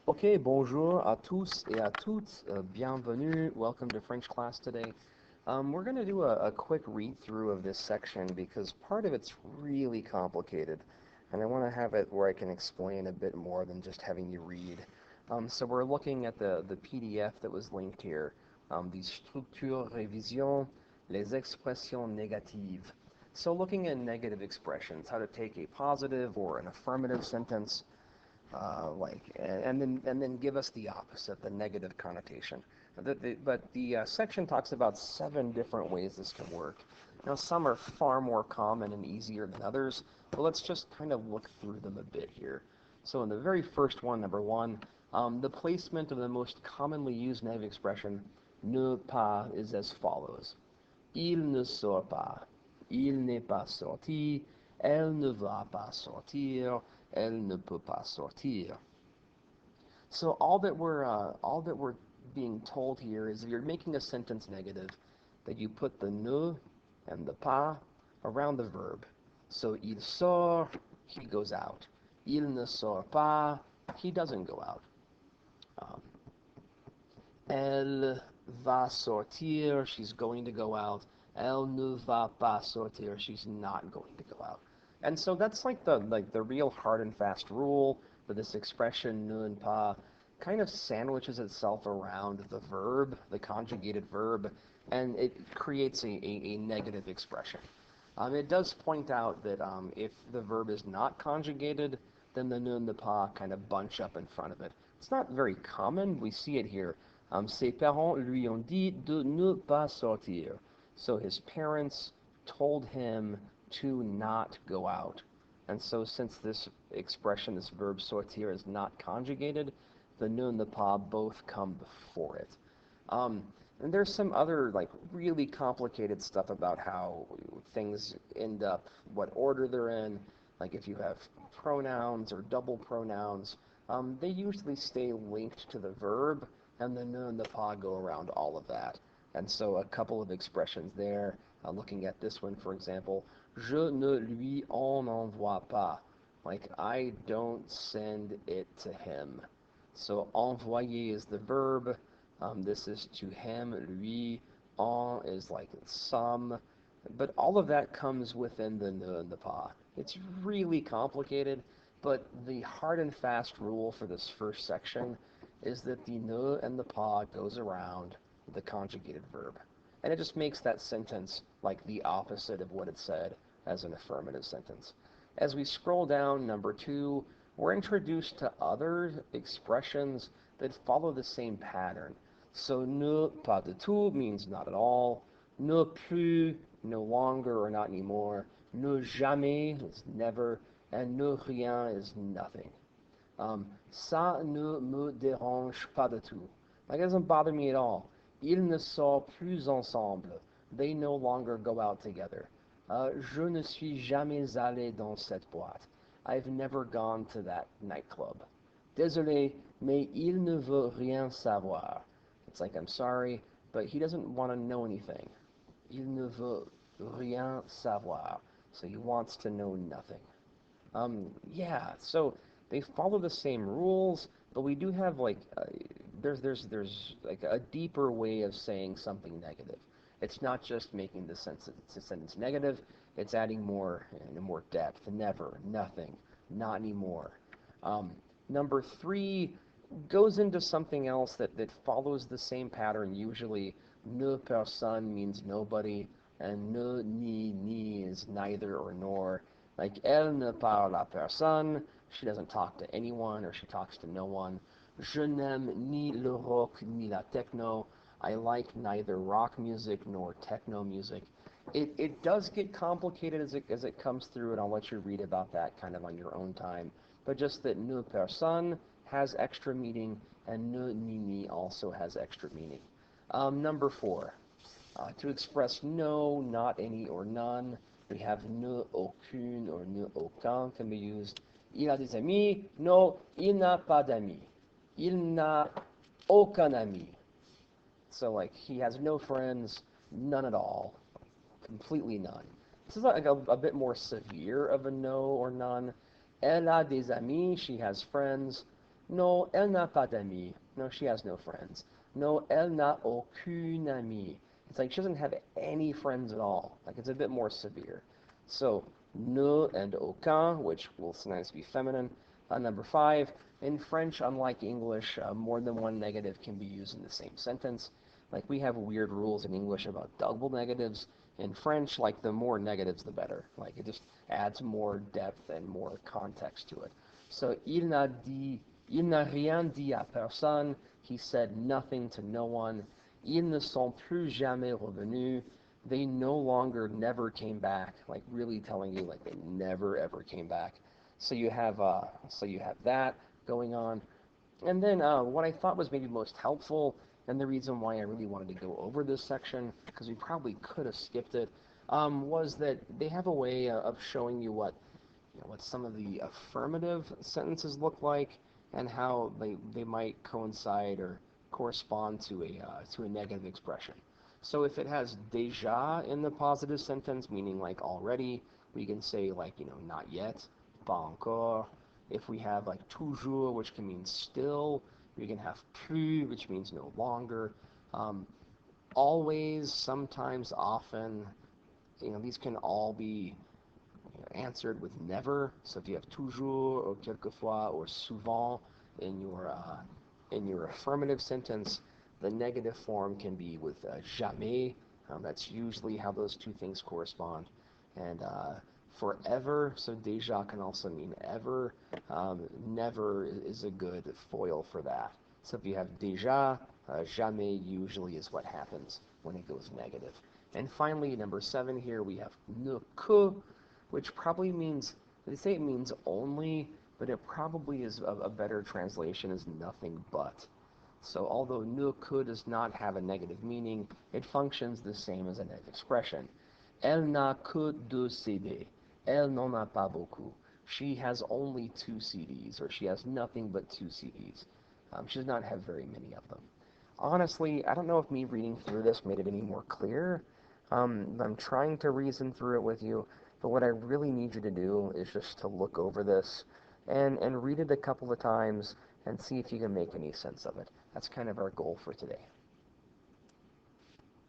Okay, bonjour à tous et à toutes. Bienvenue. Welcome to French class today. We're going to do a quick read through of this section because part of it's really complicated, and I want to have it where I can explain a bit more than just having you read. So we're looking at the PDF that was linked here, the structure révision, les expressions négatives. So looking at negative expressions, how to take a positive or an affirmative sentence and then give us the opposite, the negative connotation. But the section talks about 7 different ways this can work. Now, some are far more common and easier than others, but let's just kind of look through them a bit here. So in the very first one, number one, the placement of the most commonly used negative expression, ne pas, is as follows. Il ne sort pas. Il n'est pas sorti. Elle ne va pas sortir. Elle ne peut pas sortir. So all that we're being told here is if you're making a sentence negative, that you put the ne and the pas around the verb. So il sort, he goes out. Il ne sort pas, he doesn't go out. Um, Elle va sortir, she's going to go out. Elle ne va pas sortir, she's not going to go out. And so that's like the real hard and fast rule that this expression ne and pas kind of sandwiches itself around the verb, the conjugated verb, and it creates a negative expression. It does point out that if the verb is not conjugated, then the ne and the pas kind of bunch up in front of it. It's not very common. We see it here. Ses parents lui ont dit de ne pas sortir. So his parents told him to not go out. And so since this expression, this verb sortir, is not conjugated, the ne and the pas both come before it. Um, and there's some other like really complicated stuff about how things end up, what order they're in. Like if you have pronouns or double pronouns, they usually stay linked to the verb, and the ne and the pas go around all of that. And so a couple of expressions there. Looking at this one, for example, je ne lui en envoie pas. Like I don't send it to him. So envoyer is the verb. This is to him. Lui, en is like some. But all of that comes within the ne and the pas. It's really complicated, but the hard and fast rule for this first section is that the ne and the pas goes around the conjugated verb. And it just makes that sentence like the opposite of what it said as an affirmative sentence. As we scroll down, number two, we're introduced to other expressions that follow the same pattern. So ne pas du tout means not at all. Ne plus, no longer or not anymore. Ne jamais is never. And ne rien is nothing. Ça ne me dérange pas du tout. That doesn't bother me at all. Ils ne sont plus ensemble. They no longer go out together. Je ne suis jamais allé dans cette boîte. I've never gone to that nightclub. Désolé, mais il ne veut rien savoir. It's like, I'm sorry, but he doesn't want to know anything. Il ne veut rien savoir. So he wants to know nothing. Yeah, so they follow the same rules, but we do have like there's like a deeper way of saying something negative. It's not just making the sentence negative; it's adding more more depth. Never, nothing, not anymore. Um, Number three goes into something else that follows the same pattern. Usually, ne personne means nobody, and ne ni is neither or nor. Like, elle ne parle à personne, she doesn't talk to anyone, or she talks to no one. Je n'aime ni le rock ni la techno. I like neither rock music nor techno music. It does get complicated as it comes through, and I'll let you read about that kind of on your own time. But just that ne personne has extra meaning, and ne ni also has extra meaning. Number four, to express no, not any, or none, we have ne aucune or ne aucun can be used. Il a des amis? No, il n'a pas d'amis. Il n'a aucun ami. So like he has no friends, none at all, completely none. This is like a bit more severe of a no or none. Elle a des amis, she has friends. No, elle n'a pas d'amis. No, she has no friends. No, elle n'a aucune amie. It's like she doesn't have any friends at all. Like it's a bit more severe. So, ne and aucun, which will sometimes be feminine. Number five, in French, unlike English, more than one negative can be used in the same sentence. Like we have weird rules in English about double negatives. In French, like the more negatives, the better. Like it just adds more depth and more context to it. So, il n'a rien dit à personne. He said nothing to no one. Ils ne sont plus jamais revenus. They no longer never came back. Like really telling you like they never ever came back. So you have that going on. And then what I thought was maybe most helpful, and the reason why I really wanted to go over this section, because we probably could have skipped it, was that they have a way of showing you what some of the affirmative sentences look like and how they might coincide or correspond to a negative expression. So if it has déjà in the positive sentence, meaning like already, we can say like, not yet, pas encore. If we have like toujours, which can mean still, we can have plus, which means no longer. Um, always, sometimes, often, these can all be answered with never. So if you have toujours or quelquefois or souvent in your affirmative sentence, the negative form can be with jamais. That's usually how those two things correspond. And forever, so déjà can also mean ever. Never is a good foil for that. So if you have déjà, jamais usually is what happens when it goes negative. And finally, number 7 here, we have ne que, which probably means, they say it means only, but it probably is a better translation is nothing but. So although ne que does not have a negative meaning, it functions the same as a negative expression. Elle n'a que deux CD. Elle n'en a pas beaucoup. She has only 2 CDs, or she has nothing but 2 CDs. She does not have very many of them. Honestly, I don't know if me reading through this made it any more clear. I'm trying to reason through it with you, but what I really need you to do is just to look over this and read it a couple of times and see if you can make any sense of it. That's kind of our goal for today.